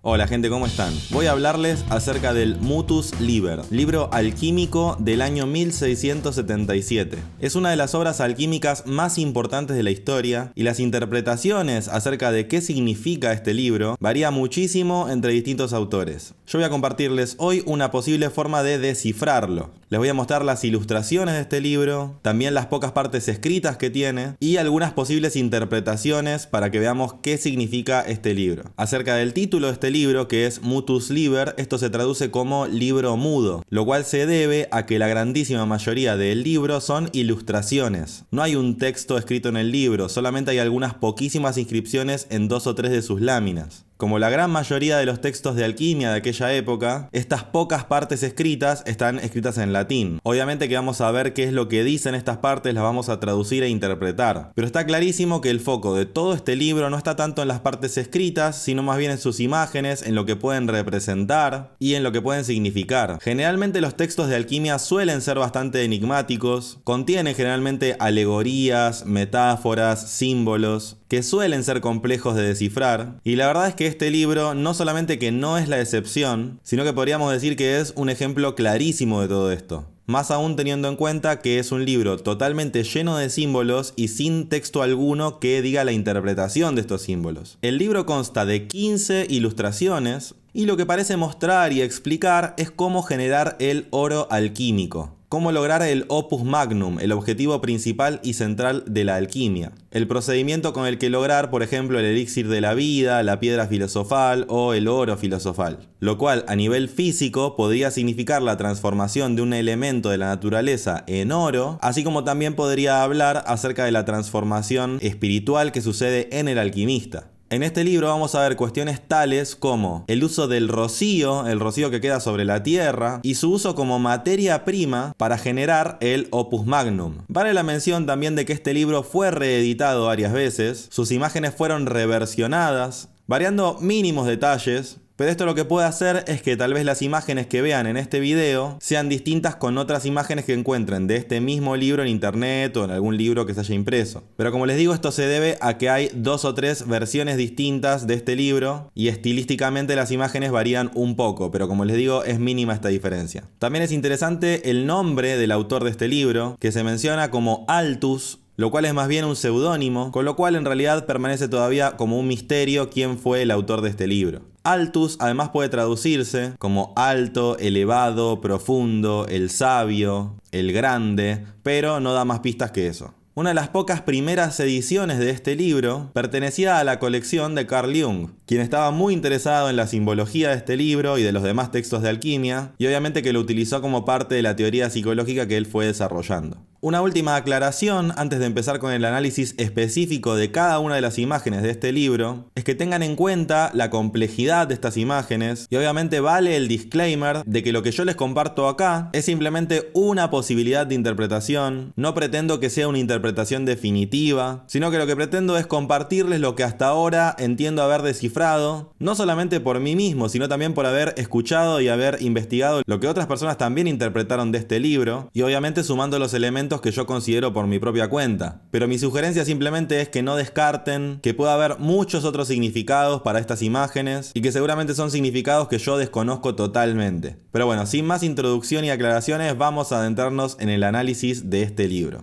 Hola gente, ¿cómo están? Voy a hablarles acerca del Mutus Liber, libro alquímico del año 1677. Es una de las obras alquímicas más importantes de la historia y las interpretaciones acerca de qué significa este libro varía muchísimo entre distintos autores. Yo voy a compartirles hoy una posible forma de descifrarlo. Les voy a mostrar las ilustraciones de este libro, también las pocas partes escritas que tiene y algunas posibles interpretaciones para que veamos qué significa este libro. Acerca del título de este libro, que es Mutus Liber, esto se traduce como libro mudo, lo cual se debe a que la grandísima mayoría del libro son ilustraciones. No hay un texto escrito en el libro, solamente hay algunas poquísimas inscripciones en 2 o 3 de sus láminas. Como la gran mayoría de los textos de alquimia de aquella época, estas pocas partes escritas están escritas en latín. Obviamente que vamos a ver qué es lo que dicen estas partes, las vamos a traducir e interpretar. Pero está clarísimo que el foco de todo este libro no está tanto en las partes escritas, sino más bien en sus imágenes, en lo que pueden representar y en lo que pueden significar. Generalmente los textos de alquimia suelen ser bastante enigmáticos, contienen generalmente alegorías, metáforas, símbolos, que suelen ser complejos de descifrar, y la verdad es que este libro no solamente que no es la excepción, sino que podríamos decir que es un ejemplo clarísimo de todo esto. Más aún teniendo en cuenta que es un libro totalmente lleno de símbolos y sin texto alguno que diga la interpretación de estos símbolos. El libro consta de 15 ilustraciones y lo que parece mostrar y explicar es cómo generar el oro alquímico. Cómo lograr el opus magnum, el objetivo principal y central de la alquimia. El procedimiento con el que lograr, por ejemplo, el elixir de la vida, la piedra filosofal o el oro filosofal. Lo cual, a nivel físico, podría significar la transformación de un elemento de la naturaleza en oro, así como también podría hablar acerca de la transformación espiritual que sucede en el alquimista. En este libro vamos a ver cuestiones tales como el uso del rocío, el rocío que queda sobre la tierra, y su uso como materia prima para generar el opus magnum. Vale la mención también de que este libro fue reeditado varias veces, sus imágenes fueron reversionadas, variando mínimos detalles. Pero esto lo que puede hacer es que tal vez las imágenes que vean en este video sean distintas con otras imágenes que encuentren de este mismo libro en internet o en algún libro que se haya impreso. Pero como les digo, esto se debe a que hay 2 o 3 versiones distintas de este libro y estilísticamente las imágenes varían un poco, pero como les digo, es mínima esta diferencia. También es interesante el nombre del autor de este libro, que se menciona como Altus, lo cual es más bien un seudónimo, con lo cual en realidad permanece todavía como un misterio quién fue el autor de este libro. Altus además puede traducirse como alto, elevado, profundo, el sabio, el grande, pero no da más pistas que eso. Una de las pocas primeras ediciones de este libro pertenecía a la colección de Carl Jung, quien estaba muy interesado en la simbología de este libro y de los demás textos de alquimia, y obviamente que lo utilizó como parte de la teoría psicológica que él fue desarrollando. Una última aclaración antes de empezar con el análisis específico de cada una de las imágenes de este libro es que tengan en cuenta la complejidad de estas imágenes y obviamente vale el disclaimer de que lo que yo les comparto acá es simplemente una posibilidad de interpretación, no pretendo que sea una interpretación definitiva, sino que lo que pretendo es compartirles lo que hasta ahora entiendo haber descifrado, no solamente por mí mismo, sino también por haber escuchado y haber investigado lo que otras personas también interpretaron de este libro y obviamente sumando los elementos que yo considero por mi propia cuenta. Pero mi sugerencia simplemente es que no descarten que pueda haber muchos otros significados para estas imágenes y que seguramente son significados que yo desconozco totalmente. Pero bueno, sin más introducción y aclaraciones, vamos a adentrarnos en el análisis de este libro.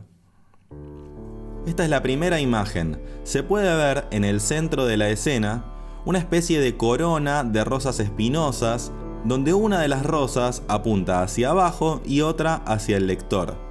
Esta es la primera imagen. Se puede ver en el centro de la escena una especie de corona de rosas espinosas, donde una de las rosas apunta hacia abajo y otra hacia el lector.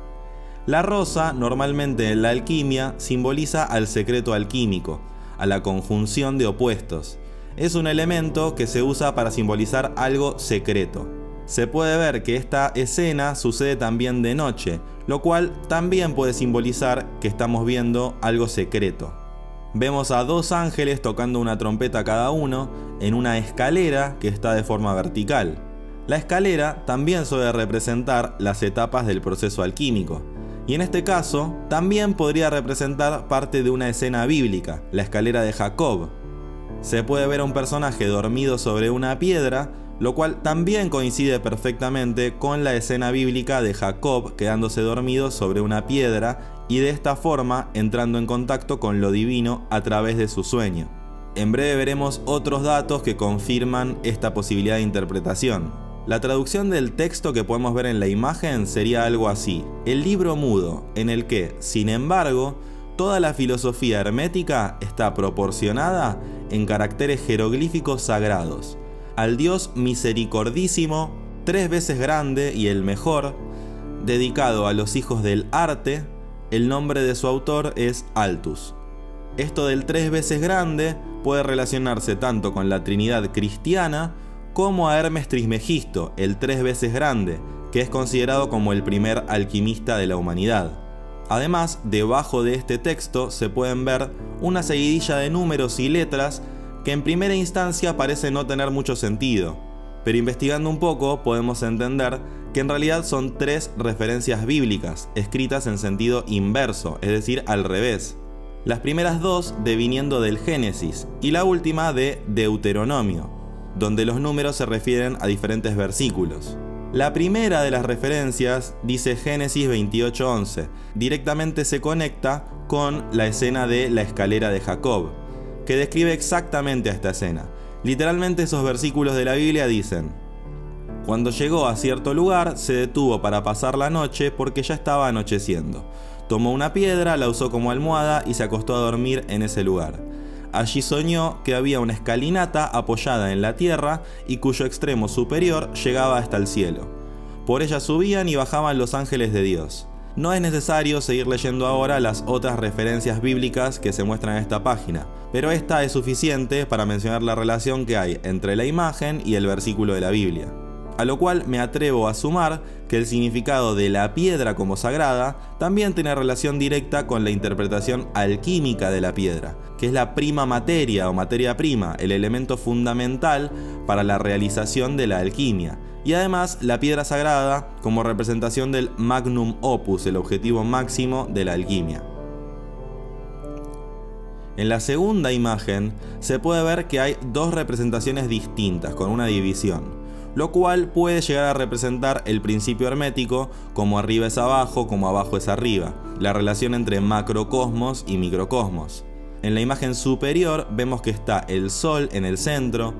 La rosa, normalmente en la alquimia, simboliza al secreto alquímico, a la conjunción de opuestos. Es un elemento que se usa para simbolizar algo secreto. Se puede ver que esta escena sucede también de noche, lo cual también puede simbolizar que estamos viendo algo secreto. Vemos a 2 ángeles tocando una trompeta cada uno en una escalera que está de forma vertical. La escalera también suele representar las etapas del proceso alquímico. Y en este caso, también podría representar parte de una escena bíblica, la escalera de Jacob. Se puede ver a un personaje dormido sobre una piedra, lo cual también coincide perfectamente con la escena bíblica de Jacob quedándose dormido sobre una piedra y de esta forma entrando en contacto con lo divino a través de su sueño. En breve veremos otros datos que confirman esta posibilidad de interpretación. La traducción del texto que podemos ver en la imagen sería algo así: el libro mudo, en el que, sin embargo, toda la filosofía hermética está proporcionada en caracteres jeroglíficos sagrados, al Dios misericordísimo, 3 veces grande y el mejor, dedicado a los hijos del arte. El nombre de su autor es Altus. Esto del 3 veces grande puede relacionarse tanto con la Trinidad cristiana como a Hermes Trismegisto, el 3 veces grande, que es considerado como el primer alquimista de la humanidad. Además, debajo de este texto se pueden ver una seguidilla de números y letras que en primera instancia parecen no tener mucho sentido, pero investigando un poco podemos entender que en realidad son 3 referencias bíblicas, escritas en sentido inverso, es decir, al revés. Las primeras 2 deviniendo del Génesis y la última de Deuteronomio, donde los números se refieren a diferentes versículos. La primera de las referencias dice Génesis 28:11, directamente se conecta con la escena de la escalera de Jacob, que describe exactamente a esta escena. Literalmente esos versículos de la Biblia dicen: cuando llegó a cierto lugar, se detuvo para pasar la noche porque ya estaba anocheciendo. Tomó una piedra, la usó como almohada y se acostó a dormir en ese lugar. Allí soñó que había una escalinata apoyada en la tierra y cuyo extremo superior llegaba hasta el cielo. Por ella subían y bajaban los ángeles de Dios. No es necesario seguir leyendo ahora las otras referencias bíblicas que se muestran en esta página, pero esta es suficiente para mencionar la relación que hay entre la imagen y el versículo de la Biblia. A lo cual me atrevo a sumar que el significado de la piedra como sagrada también tiene relación directa con la interpretación alquímica de la piedra, que es la prima materia o materia prima, el elemento fundamental para la realización de la alquimia, y además la piedra sagrada como representación del magnum opus, el objetivo máximo de la alquimia. En la segunda imagen se puede ver que hay 2 representaciones distintas con una división, lo cual puede llegar a representar el principio hermético como arriba es abajo, como abajo es arriba, la relación entre macrocosmos y microcosmos. En la imagen superior vemos que está el Sol en el centro,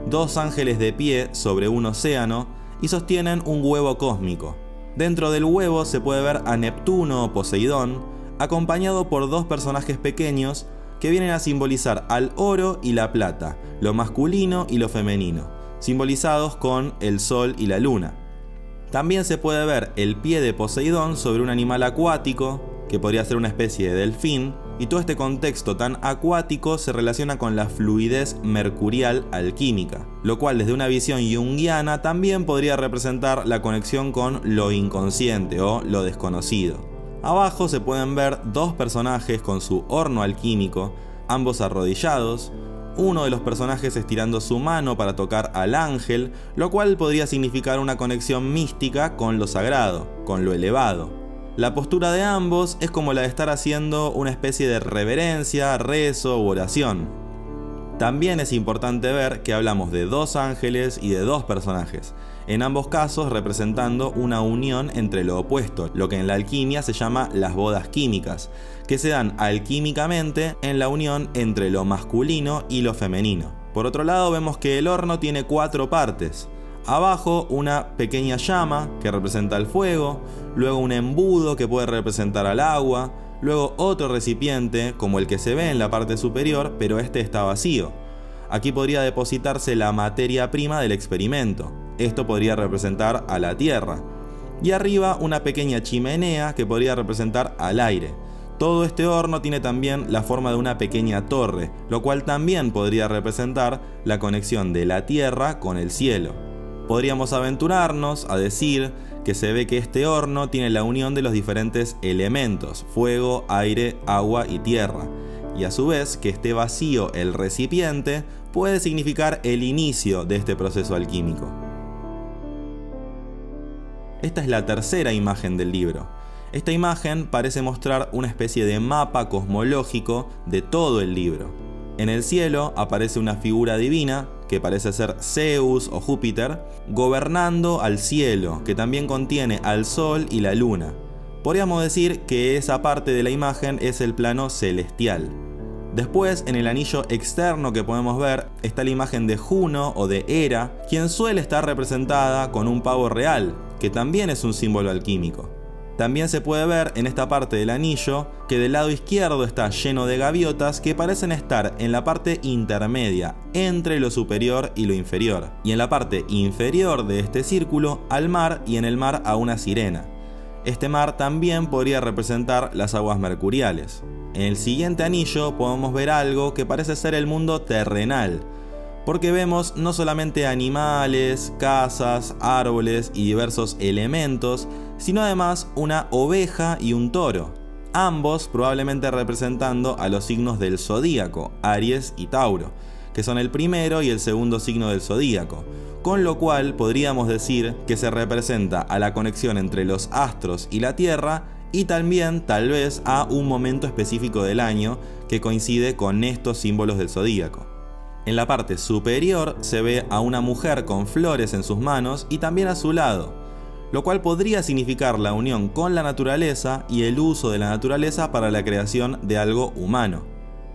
2 ángeles de pie sobre un océano y sostienen un huevo cósmico. Dentro del huevo se puede ver a Neptuno o Poseidón, acompañado por 2 personajes pequeños que vienen a simbolizar al oro y la plata, lo masculino y lo femenino, simbolizados con el sol y la luna. También se puede ver el pie de Poseidón sobre un animal acuático, que podría ser una especie de delfín, y todo este contexto tan acuático se relaciona con la fluidez mercurial alquímica, lo cual desde una visión junguiana también podría representar la conexión con lo inconsciente o lo desconocido. Abajo se pueden ver 2 personajes con su horno alquímico, ambos arrodillados, uno de los personajes estirando su mano para tocar al ángel, lo cual podría significar una conexión mística con lo sagrado, con lo elevado. La postura de ambos es como la de estar haciendo una especie de reverencia, rezo u oración. También es importante ver que hablamos de 2 ángeles y de 2 personajes, en ambos casos representando una unión entre lo opuesto, lo que en la alquimia se llama las bodas químicas, que se dan alquímicamente en la unión entre lo masculino y lo femenino. Por otro lado, vemos que el horno tiene 4 partes. Abajo una pequeña llama que representa el fuego, luego un embudo que puede representar al agua, luego otro recipiente como el que se ve en la parte superior, pero este está vacío. Aquí podría depositarse la materia prima del experimento. Esto podría representar a la tierra. Y arriba una pequeña chimenea que podría representar al aire. Todo este horno tiene también la forma de una pequeña torre, lo cual también podría representar la conexión de la tierra con el cielo. Podríamos aventurarnos a decir que se ve que este horno tiene la unión de los diferentes elementos, fuego, aire, agua y tierra, y a su vez que esté vacío el recipiente puede significar el inicio de este proceso alquímico. Esta es la tercera imagen del libro. Esta imagen parece mostrar una especie de mapa cosmológico de todo el libro. En el cielo aparece una figura divina, que parece ser Zeus o Júpiter, gobernando al cielo, que también contiene al sol y la luna. Podríamos decir que esa parte de la imagen es el plano celestial. Después, en el anillo externo que podemos ver, está la imagen de Juno o de Hera, quien suele estar representada con un pavo real, que también es un símbolo alquímico. También se puede ver en esta parte del anillo que del lado izquierdo está lleno de gaviotas que parecen estar en la parte intermedia entre lo superior y lo inferior, y en la parte inferior de este círculo al mar, y en el mar a una sirena. Este mar también podría representar las aguas mercuriales. En el siguiente anillo podemos ver algo que parece ser el mundo terrenal, porque vemos no solamente animales, casas, árboles y diversos elementos, sino además una oveja y un toro, ambos probablemente representando a los signos del zodíaco, Aries y Tauro, que son el primero y el segundo signo del zodíaco, con lo cual podríamos decir que se representa a la conexión entre los astros y la Tierra, y también tal vez a un momento específico del año que coincide con estos símbolos del zodíaco. En la parte superior se ve a una mujer con flores en sus manos y también a su lado, lo cual podría significar la unión con la naturaleza y el uso de la naturaleza para la creación de algo humano.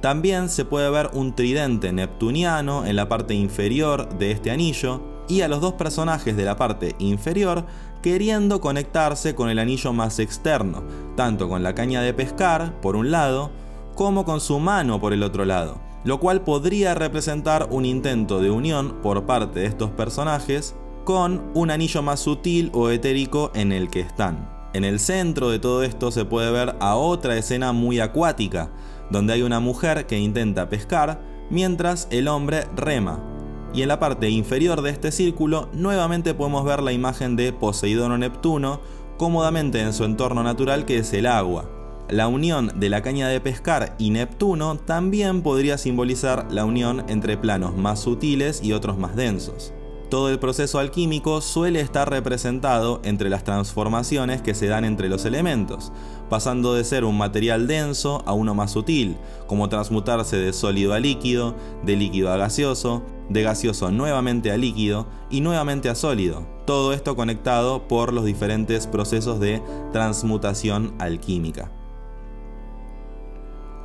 También se puede ver un tridente neptuniano en la parte inferior de este anillo, y a los dos personajes de la parte inferior queriendo conectarse con el anillo más externo, tanto con la caña de pescar por un lado, como con su mano por el otro lado, lo cual podría representar un intento de unión por parte de estos personajes con un anillo más sutil o etérico en el que están. En el centro de todo esto se puede ver a otra escena muy acuática, donde hay una mujer que intenta pescar mientras el hombre rema. Y en la parte inferior de este círculo nuevamente podemos ver la imagen de Poseidón o Neptuno cómodamente en su entorno natural, que es el agua. La unión de la caña de pescar y Neptuno también podría simbolizar la unión entre planos más sutiles y otros más densos. Todo el proceso alquímico suele estar representado entre las transformaciones que se dan entre los elementos, pasando de ser un material denso a uno más sutil, como transmutarse de sólido a líquido, de líquido a gaseoso, de gaseoso nuevamente a líquido y nuevamente a sólido. Todo esto conectado por los diferentes procesos de transmutación alquímica.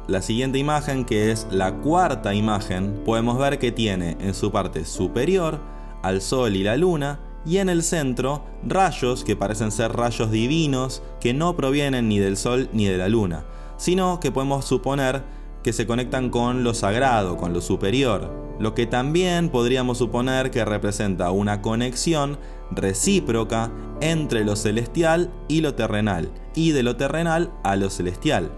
La siguiente imagen, que es la cuarta imagen, podemos ver que tiene en su parte superior al Sol y la Luna, y en el centro rayos que parecen ser rayos divinos que no provienen ni del Sol ni de la Luna, sino que podemos suponer que se conectan con lo sagrado, con lo superior, lo que también podríamos suponer que representa una conexión recíproca entre lo celestial y lo terrenal, y de lo terrenal a lo celestial,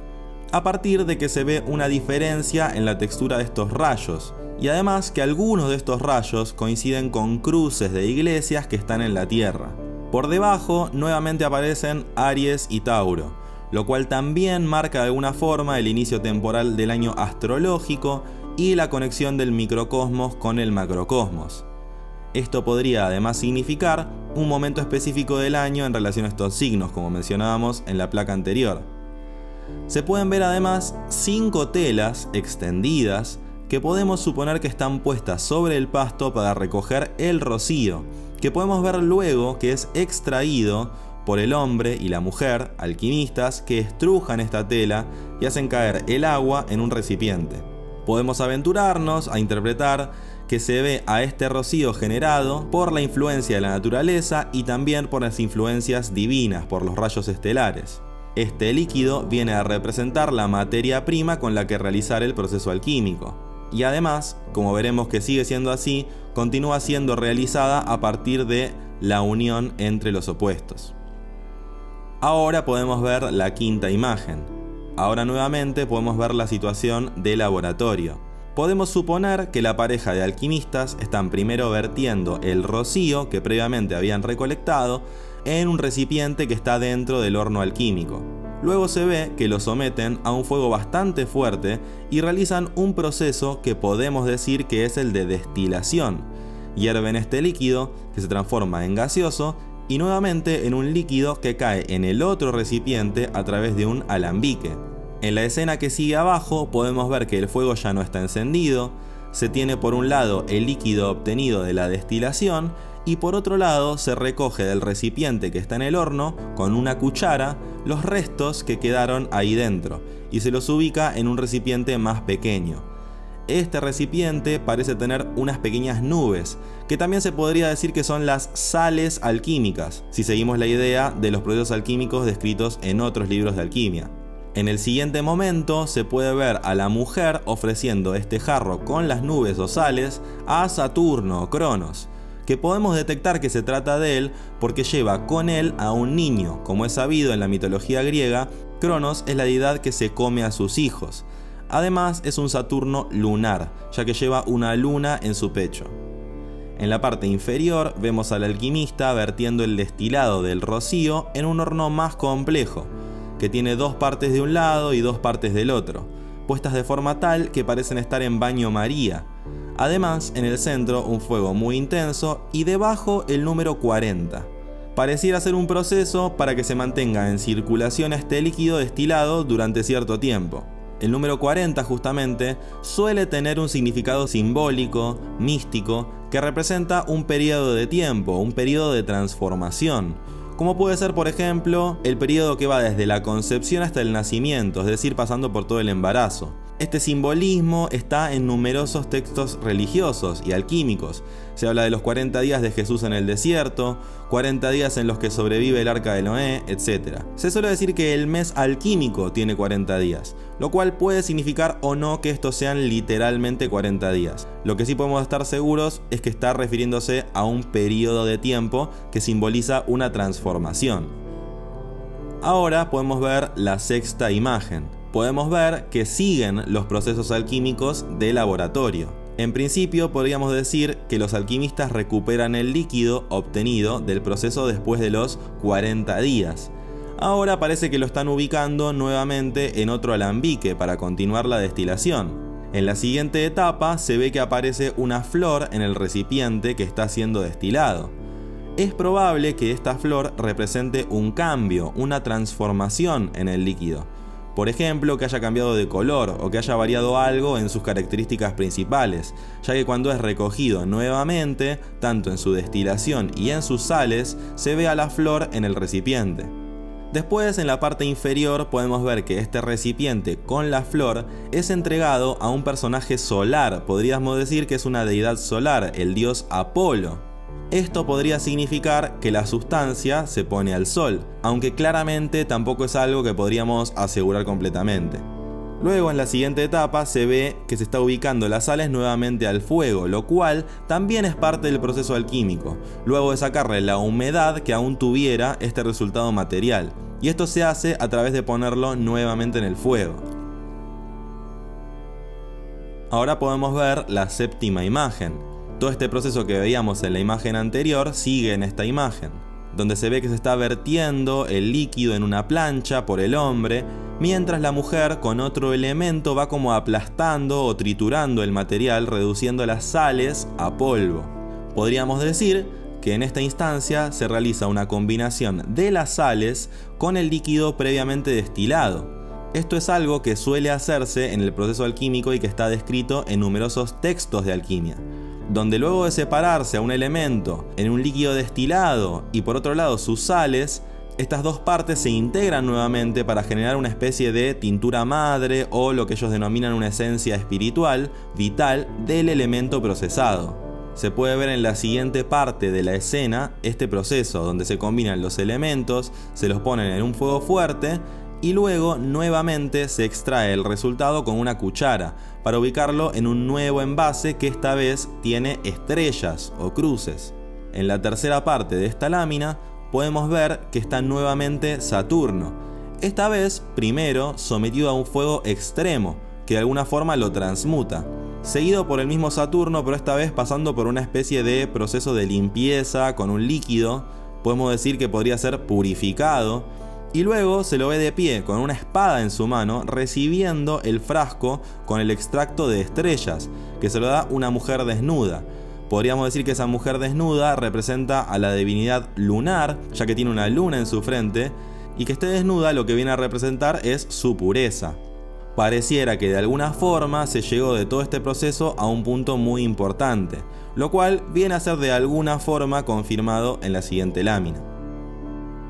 a partir de que se ve una diferencia en la textura de estos rayos, y además que algunos de estos rayos coinciden con cruces de iglesias que están en la Tierra. Por debajo nuevamente aparecen Aries y Tauro, lo cual también marca de alguna forma el inicio temporal del año astrológico y la conexión del microcosmos con el macrocosmos. Esto podría además significar un momento específico del año en relación a estos signos, como mencionábamos en la placa anterior. Se pueden ver además 5 telas extendidas que podemos suponer que están puestas sobre el pasto para recoger el rocío, que podemos ver luego que es extraído por el hombre y la mujer, alquimistas, que estrujan esta tela y hacen caer el agua en un recipiente. Podemos aventurarnos a interpretar que se ve a este rocío generado por la influencia de la naturaleza y también por las influencias divinas, por los rayos estelares. Este líquido viene a representar la materia prima con la que realizar el proceso alquímico. Y además, como veremos que sigue siendo así, continúa siendo realizada a partir de la unión entre los opuestos. Ahora podemos ver la quinta imagen. Ahora nuevamente podemos ver la situación de laboratorio. Podemos suponer que la pareja de alquimistas están primero vertiendo el rocío que previamente habían recolectado en un recipiente que está dentro del horno alquímico. Luego se ve que lo someten a un fuego bastante fuerte y realizan un proceso que podemos decir que es el de destilación. Hierven este líquido, que se transforma en gaseoso, y nuevamente en un líquido que cae en el otro recipiente a través de un alambique. En la escena que sigue abajo podemos ver que el fuego ya no está encendido, se tiene por un lado el líquido obtenido de la destilación y por otro lado se recoge del recipiente que está en el horno con una cuchara los restos que quedaron ahí dentro y se los ubica en un recipiente más pequeño. Este recipiente parece tener unas pequeñas nubes, que también se podría decir que son las sales alquímicas, si seguimos la idea de los procesos alquímicos descritos en otros libros de alquimia. En el siguiente momento se puede ver a la mujer ofreciendo este jarro con las nubes o sales a Saturno o Cronos, que podemos detectar que se trata de él porque lleva con él a un niño. Como es sabido en la mitología griega, Cronos es la deidad que se come a sus hijos. Además es un Saturno lunar, ya que lleva una luna en su pecho. En la parte inferior vemos al alquimista vertiendo el destilado del rocío en un horno más complejo, que tiene 2 partes de un lado y 2 partes del otro, puestas de forma tal que parecen estar en baño María. Además, en el centro un fuego muy intenso y debajo el número 40. Pareciera ser un proceso para que se mantenga en circulación este líquido destilado durante cierto tiempo. El número 40 justamente suele tener un significado simbólico, místico, que representa un periodo de tiempo, un periodo de transformación, como puede ser por ejemplo el periodo que va desde la concepción hasta el nacimiento, es decir, pasando por todo el embarazo. Este simbolismo está en numerosos textos religiosos y alquímicos. Se habla de los 40 días de Jesús en el desierto, 40 días en los que sobrevive el arca de Noé, etc. Se suele decir que el mes alquímico tiene 40 días, lo cual puede significar o no que estos sean literalmente 40 días. Lo que sí podemos estar seguros es que está refiriéndose a un periodo de tiempo que simboliza una transformación. Ahora podemos ver la sexta imagen. Podemos ver que siguen los procesos alquímicos de laboratorio. En principio podríamos decir que los alquimistas recuperan el líquido obtenido del proceso después de los 40 días. Ahora parece que lo están ubicando nuevamente en otro alambique para continuar la destilación. En la siguiente etapa se ve que aparece una flor en el recipiente que está siendo destilado. Es probable que esta flor represente un cambio, una transformación en el líquido. Por ejemplo, que haya cambiado de color o que haya variado algo en sus características principales, ya que cuando es recogido nuevamente, tanto en su destilación y en sus sales, se ve a la flor en el recipiente. Después, en la parte inferior, podemos ver que este recipiente con la flor es entregado a un personaje solar, podríamos decir que es una deidad solar, el dios Apolo. Esto podría significar que la sustancia se pone al sol, aunque claramente tampoco es algo que podríamos asegurar completamente. Luego en la siguiente etapa se ve que se está ubicando las sales nuevamente al fuego, lo cual también es parte del proceso alquímico, luego de sacarle la humedad que aún tuviera este resultado material, y esto se hace a través de ponerlo nuevamente en el fuego. Ahora podemos ver la séptima imagen. Todo este proceso que veíamos en la imagen anterior sigue en esta imagen, donde se ve que se está vertiendo el líquido en una plancha por el hombre, mientras la mujer con otro elemento va como aplastando o triturando el material, reduciendo las sales a polvo. Podríamos decir que en esta instancia se realiza una combinación de las sales con el líquido previamente destilado. Esto es algo que suele hacerse en el proceso alquímico y que está descrito en numerosos textos de alquimia, donde luego de separarse a un elemento en un líquido destilado y por otro lado sus sales, estas dos partes se integran nuevamente para generar una especie de tintura madre o lo que ellos denominan una esencia espiritual, vital del elemento procesado. Se puede ver en la siguiente parte de la escena este proceso donde se combinan los elementos, se los ponen en un fuego fuerte y luego nuevamente se extrae el resultado con una cuchara para ubicarlo en un nuevo envase que esta vez tiene estrellas o cruces. En la tercera parte de esta lámina podemos ver que está nuevamente Saturno, esta vez primero sometido a un fuego extremo que de alguna forma lo transmuta, seguido por el mismo Saturno pero esta vez pasando por una especie de proceso de limpieza con un líquido, podemos decir que podría ser purificado. Y luego se lo ve de pie con una espada en su mano recibiendo el frasco con el extracto de estrellas que se lo da una mujer desnuda. Podríamos decir que esa mujer desnuda representa a la divinidad lunar, ya que tiene una luna en su frente, y que esté desnuda lo que viene a representar es su pureza. Pareciera que de alguna forma se llegó de todo este proceso a un punto muy importante, lo cual viene a ser de alguna forma confirmado en la siguiente lámina.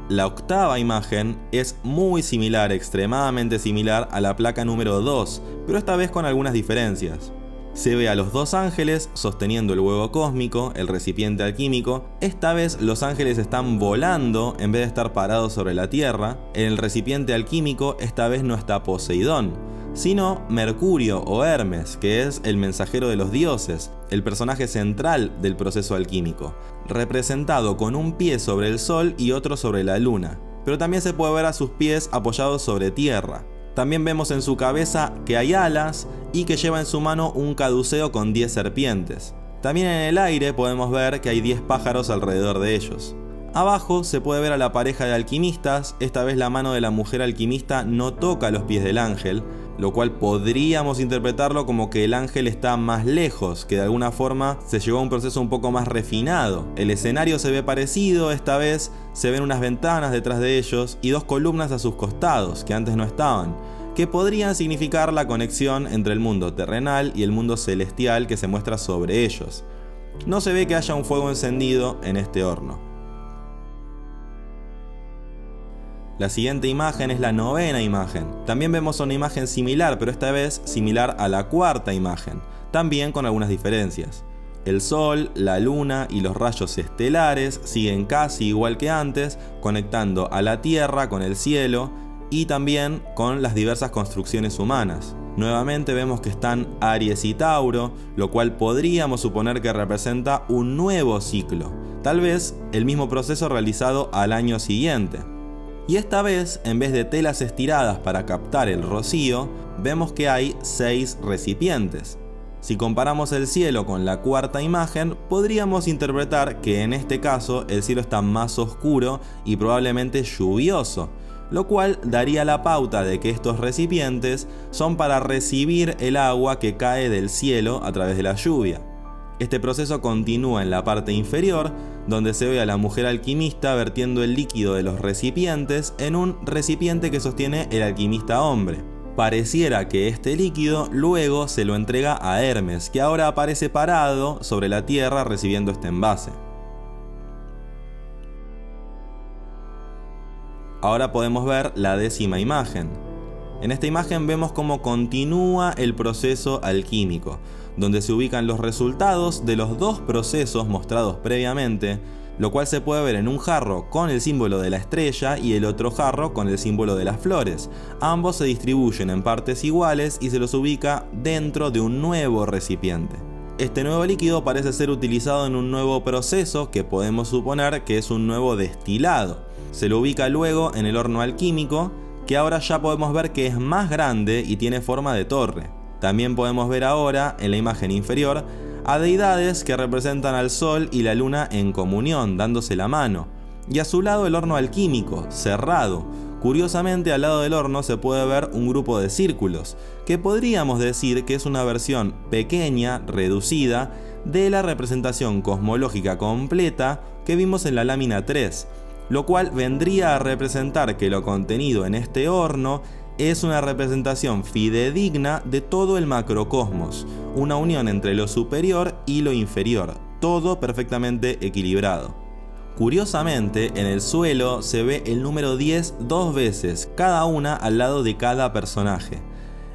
La octava imagen es muy similar, extremadamente similar a la placa número 2, pero esta vez con algunas diferencias. Se ve a los dos ángeles sosteniendo el huevo cósmico, el recipiente alquímico. Esta vez los ángeles están volando en vez de estar parados sobre la tierra. En el recipiente alquímico esta vez no está Poseidón, sino Mercurio o Hermes, que es el mensajero de los dioses, el personaje central del proceso alquímico, representado con un pie sobre el sol y otro sobre la luna, pero también se puede ver a sus pies apoyados sobre tierra. También vemos en su cabeza que hay alas y que lleva en su mano un caduceo con 10 serpientes. También en el aire podemos ver que hay 10 pájaros alrededor de ellos. Abajo se puede ver a la pareja de alquimistas. Esta vez la mano de la mujer alquimista no toca los pies del ángel, lo cual podríamos interpretarlo como que el ángel está más lejos, que de alguna forma se llegó a un proceso un poco más refinado. El escenario se ve parecido, esta vez se ven unas ventanas detrás de ellos y 2 columnas a sus costados, que antes no estaban, que podrían significar la conexión entre el mundo terrenal y el mundo celestial que se muestra sobre ellos. No se ve que haya un fuego encendido en este horno. La siguiente imagen es la novena imagen. También vemos una imagen similar, pero esta vez similar a la cuarta imagen, también con algunas diferencias. El sol, la luna y los rayos estelares siguen casi igual que antes, conectando a la tierra con el cielo y también con las diversas construcciones humanas. Nuevamente vemos que están Aries y Tauro, lo cual podríamos suponer que representa un nuevo ciclo, tal vez el mismo proceso realizado al año siguiente. Y esta vez, en vez de telas estiradas para captar el rocío, vemos que hay 6 recipientes. Si comparamos el cielo con la cuarta imagen, podríamos interpretar que en este caso el cielo está más oscuro y probablemente lluvioso, lo cual daría la pauta de que estos recipientes son para recibir el agua que cae del cielo a través de la lluvia. Este proceso continúa en la parte inferior, donde se ve a la mujer alquimista vertiendo el líquido de los recipientes en un recipiente que sostiene el alquimista hombre. Pareciera que este líquido luego se lo entrega a Hermes, que ahora aparece parado sobre la tierra recibiendo este envase. Ahora podemos ver la décima imagen. En esta imagen vemos cómo continúa el proceso alquímico, donde se ubican los resultados de los 2 procesos mostrados previamente, lo cual se puede ver en un jarro con el símbolo de la estrella y el otro jarro con el símbolo de las flores. Ambos se distribuyen en partes iguales y se los ubica dentro de un nuevo recipiente. Este nuevo líquido parece ser utilizado en un nuevo proceso que podemos suponer que es un nuevo destilado. Se lo ubica luego en el horno alquímico, que ahora ya podemos ver que es más grande y tiene forma de torre. También podemos ver ahora, en la imagen inferior, a deidades que representan al sol y la luna en comunión, dándose la mano. Y a su lado el horno alquímico, cerrado. Curiosamente, al lado del horno se puede ver un grupo de círculos, que podríamos decir que es una versión pequeña, reducida, de la representación cosmológica completa que vimos en la lámina 3, lo cual vendría a representar que lo contenido en este horno es una representación fidedigna de todo el macrocosmos, una unión entre lo superior y lo inferior, todo perfectamente equilibrado. Curiosamente, en el suelo se ve el número 10 2 veces, cada una al lado de cada personaje.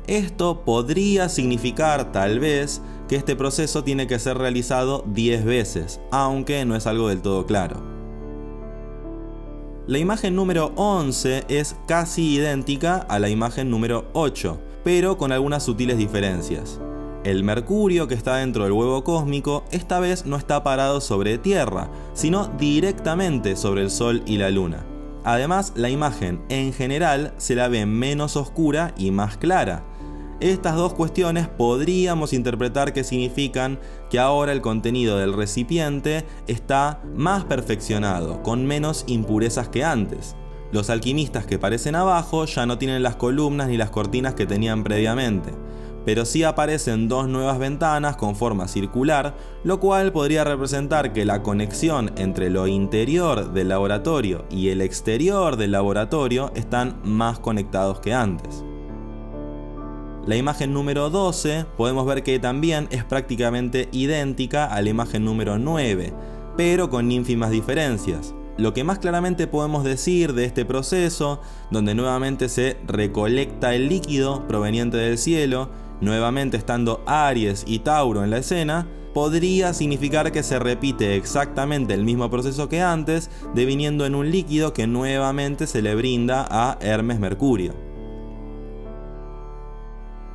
Esto podría significar, tal vez, que este proceso tiene que ser realizado 10 veces, aunque no es algo del todo claro. La imagen número 11 es casi idéntica a la imagen número 8, pero con algunas sutiles diferencias. El Mercurio que está dentro del huevo cósmico esta vez no está parado sobre tierra, sino directamente sobre el sol y la luna. Además, la imagen en general se la ve menos oscura y más clara. Estas 2 cuestiones podríamos interpretar que significan que ahora el contenido del recipiente está más perfeccionado, con menos impurezas que antes. Los alquimistas que aparecen abajo ya no tienen las columnas ni las cortinas que tenían previamente, pero sí aparecen 2 nuevas ventanas con forma circular, lo cual podría representar que la conexión entre lo interior del laboratorio y el exterior del laboratorio están más conectados que antes. La imagen número 12 podemos ver que también es prácticamente idéntica a la imagen número 9, pero con ínfimas diferencias. Lo que más claramente podemos decir de este proceso, donde nuevamente se recolecta el líquido proveniente del cielo, nuevamente estando Aries y Tauro en la escena, podría significar que se repite exactamente el mismo proceso que antes, deviniendo en un líquido que nuevamente se le brinda a Hermes Mercurio.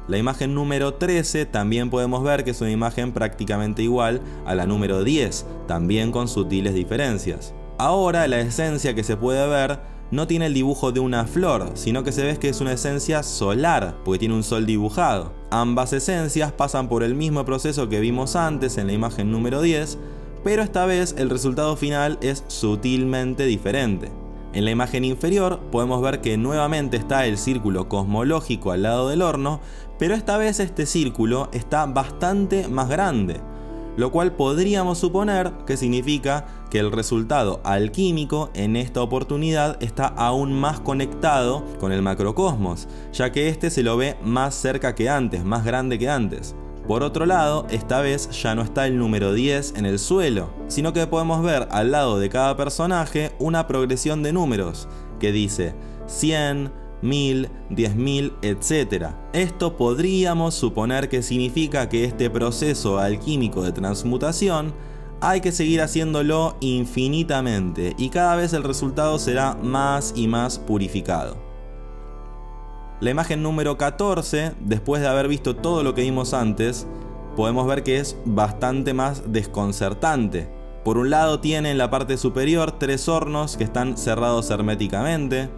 La imagen número 13 también podemos ver que es una imagen prácticamente igual a la número 10, también con sutiles diferencias. Ahora la esencia que se puede ver no tiene el dibujo de una flor, sino que se ve que es una esencia solar, porque tiene un sol dibujado. Ambas esencias pasan por el mismo proceso que vimos antes en la imagen número 10, pero esta vez el resultado final es sutilmente diferente. En la imagen inferior podemos ver que nuevamente está el círculo cosmológico al lado del horno, pero esta vez este círculo está bastante más grande, lo cual podríamos suponer que significa que el resultado alquímico en esta oportunidad está aún más conectado con el macrocosmos, ya que este se lo ve más cerca que antes, más grande que antes. Por otro lado, esta vez ya no está el número 10 en el suelo, sino que podemos ver al lado de cada personaje una progresión de números que dice 100, 1000, 10.000, etc. Esto podríamos suponer que significa que este proceso alquímico de transmutación hay que seguir haciéndolo infinitamente y cada vez el resultado será más y más purificado. La imagen número 14, después de haber visto todo lo que vimos antes, podemos ver que es bastante más desconcertante. Por un lado tiene en la parte superior 3 hornos que están cerrados herméticamente.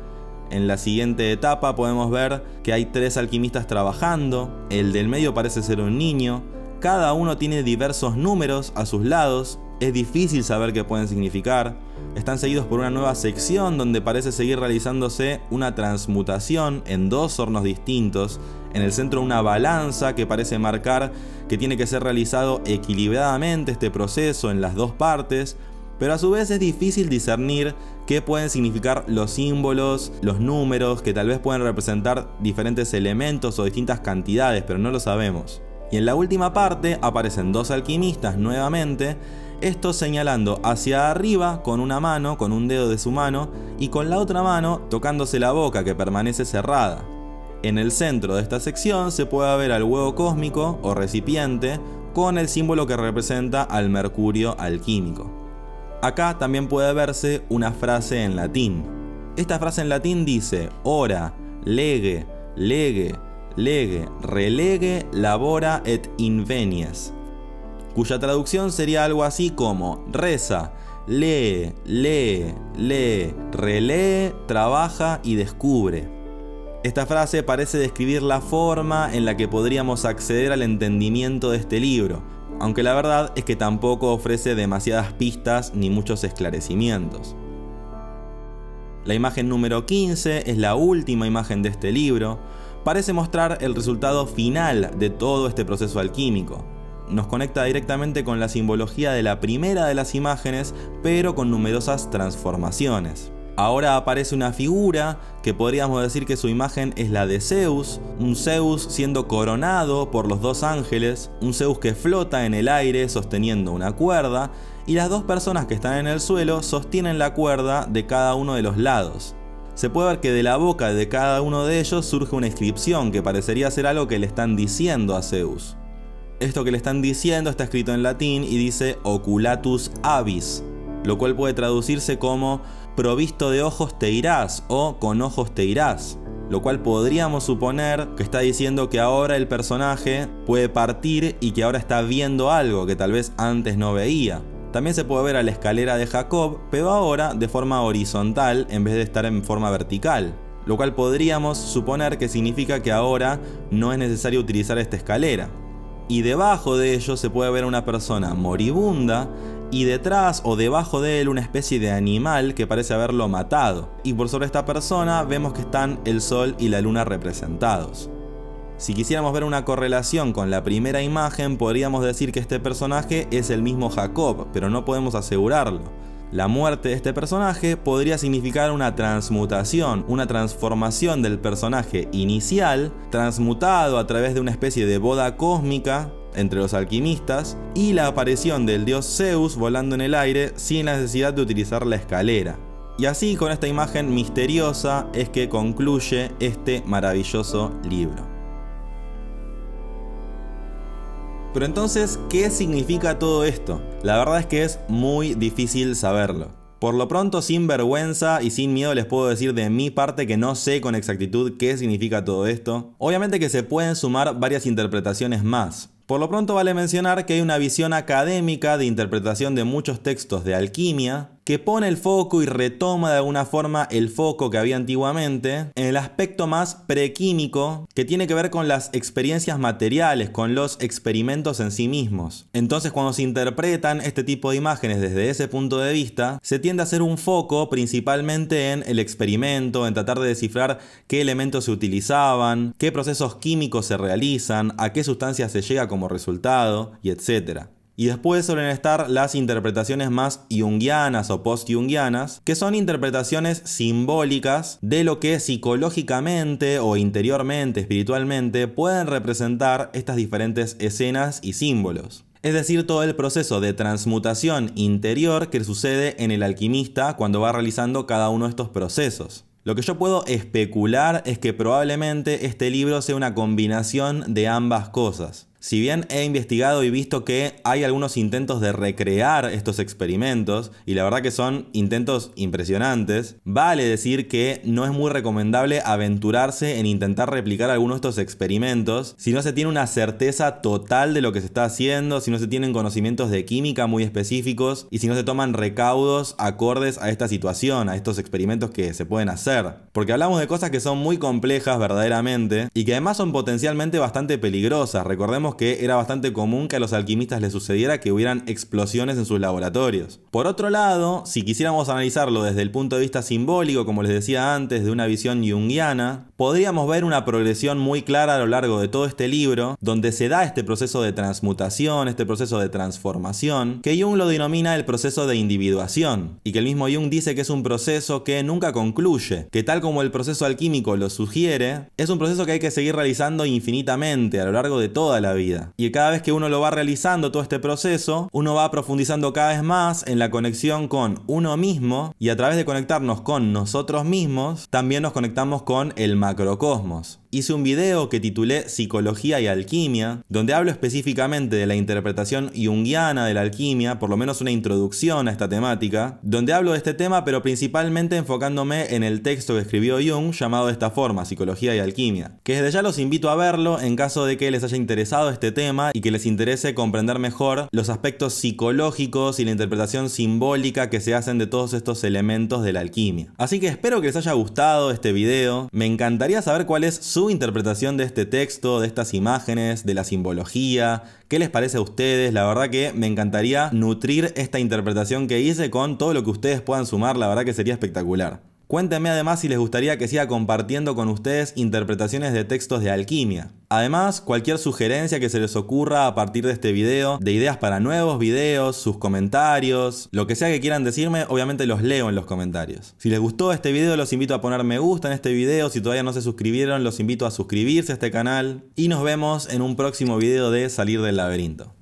En la siguiente etapa podemos ver que hay 3 alquimistas trabajando, el del medio parece ser un niño, cada uno tiene diversos números a sus lados, es difícil saber qué pueden significar, están seguidos por una nueva sección donde parece seguir realizándose una transmutación en 2 hornos distintos, en el centro una balanza que parece marcar que tiene que ser realizado equilibradamente este proceso en las 2 partes, pero a su vez es difícil discernir qué pueden significar los símbolos, los números, que tal vez pueden representar diferentes elementos o distintas cantidades, pero no lo sabemos. Y en la última parte aparecen 2 alquimistas nuevamente, estos señalando hacia arriba con una mano, con un dedo de su mano, y con la otra mano tocándose la boca que permanece cerrada. En el centro de esta sección se puede ver al huevo cósmico o recipiente con el símbolo que representa al mercurio alquímico. Acá también puede verse una frase en latín. Esta frase en latín dice: ora, lege, lege, lege, relege, labora et invenies, cuya traducción sería algo así como: reza, lee, lee, lee, relee, trabaja y descubre. Esta frase parece describir la forma en la que podríamos acceder al entendimiento de este libro, aunque la verdad es que tampoco ofrece demasiadas pistas ni muchos esclarecimientos. La imagen número 15 es la última imagen de este libro. Parece mostrar el resultado final de todo este proceso alquímico. Nos conecta directamente con la simbología de la primera de las imágenes, pero con numerosas transformaciones. Ahora aparece una figura que podríamos decir que su imagen es la de Zeus, un Zeus siendo coronado por los 2 ángeles, un Zeus que flota en el aire sosteniendo una cuerda, y las 2 personas que están en el suelo sostienen la cuerda de cada uno de los lados. Se puede ver que de la boca de cada uno de ellos surge una inscripción que parecería ser algo que le están diciendo a Zeus. Esto que le están diciendo está escrito en latín y dice oculatus avis, lo cual puede traducirse como provisto de ojos te irás o con ojos te irás, lo cual podríamos suponer que está diciendo que ahora el personaje puede partir y que ahora está viendo algo que tal vez antes no veía. También se puede ver a la escalera de Jacob, pero ahora de forma horizontal en vez de estar en forma vertical, lo cual podríamos suponer que significa que ahora no es necesario utilizar esta escalera. Y debajo de ello se puede ver a una persona moribunda y detrás o debajo de él una especie de animal que parece haberlo matado. Y por sobre esta persona vemos que están el sol y la luna representados. Si quisiéramos ver una correlación con la primera imagen, podríamos decir que este personaje es el mismo Jacob, pero no podemos asegurarlo. La muerte de este personaje podría significar una transmutación, una transformación del personaje inicial, transmutado a través de una especie de boda cósmica entre los alquimistas, y la aparición del dios Zeus volando en el aire sin la necesidad de utilizar la escalera. Y así, con esta imagen misteriosa, es que concluye este maravilloso libro. Pero entonces, ¿qué significa todo esto? La verdad es que es muy difícil saberlo. Por lo pronto, sin vergüenza y sin miedo, les puedo decir de mi parte que no sé con exactitud qué significa todo esto. Obviamente que se pueden sumar varias interpretaciones más. Por lo pronto vale mencionar que hay una visión académica de interpretación de muchos textos de alquimia que pone el foco y retoma de alguna forma el foco que había antiguamente en el aspecto más prequímico que tiene que ver con las experiencias materiales, con los experimentos en sí mismos. Entonces, cuando se interpretan este tipo de imágenes desde ese punto de vista, se tiende a hacer un foco principalmente en el experimento, en tratar de descifrar qué elementos se utilizaban, qué procesos químicos se realizan, a qué sustancias se llega como resultado, y etc. Y después suelen estar las interpretaciones más junguianas o post-junguianas, que son interpretaciones simbólicas de lo que psicológicamente o interiormente, espiritualmente, pueden representar estas diferentes escenas y símbolos. Es decir, todo el proceso de transmutación interior que sucede en el alquimista cuando va realizando cada uno de estos procesos. Lo que yo puedo especular es que probablemente este libro sea una combinación de ambas cosas. Si bien he investigado y visto que hay algunos intentos de recrear estos experimentos, y la verdad que son intentos impresionantes, vale decir que no es muy recomendable aventurarse en intentar replicar algunos de estos experimentos si no se tiene una certeza total de lo que se está haciendo, si no se tienen conocimientos de química muy específicos y si no se toman recaudos acordes a esta situación, a estos experimentos que se pueden hacer. Porque hablamos de cosas que son muy complejas verdaderamente y que además son potencialmente bastante peligrosas. Recordemos que era bastante común que a los alquimistas les sucediera que hubieran explosiones en sus laboratorios. Por otro lado, si quisiéramos analizarlo desde el punto de vista simbólico, como les decía antes, de una visión junguiana, podríamos ver una progresión muy clara a lo largo de todo este libro, donde se da este proceso de transmutación, este proceso de transformación, que Jung lo denomina el proceso de individuación, y que el mismo Jung dice que es un proceso que nunca concluye, que tal como el proceso alquímico lo sugiere, es un proceso que hay que seguir realizando infinitamente a lo largo de toda la vida. Y cada vez que uno lo va realizando todo este proceso, uno va profundizando cada vez más en la conexión con uno mismo, y a través de conectarnos con nosotros mismos, también nos conectamos con el macrocosmos. Hice un video que titulé Psicología y Alquimia, donde hablo específicamente de la interpretación junguiana de la alquimia, por lo menos una introducción a esta temática, donde hablo de este tema pero principalmente enfocándome en el texto que escribió Jung llamado de esta forma, Psicología y Alquimia, que desde ya los invito a verlo en caso de que les haya interesado este tema y que les interese comprender mejor los aspectos psicológicos y la interpretación simbólica que se hacen de todos estos elementos de la alquimia. Así que espero que les haya gustado este video, me encantaría saber cuál es su interpretación de este texto, de estas imágenes, de la simbología. ¿Qué les parece a ustedes? La verdad que me encantaría nutrir esta interpretación que hice con todo lo que ustedes puedan sumar, la verdad que sería espectacular. Cuéntenme además si les gustaría que siga compartiendo con ustedes interpretaciones de textos de alquimia. Además, cualquier sugerencia que se les ocurra a partir de este video, de ideas para nuevos videos, sus comentarios, lo que sea que quieran decirme, obviamente los leo en los comentarios. Si les gustó este video, los invito a poner me gusta en este video. Si todavía no se suscribieron, los invito a suscribirse a este canal. Y nos vemos en un próximo video de Salir del Laberinto.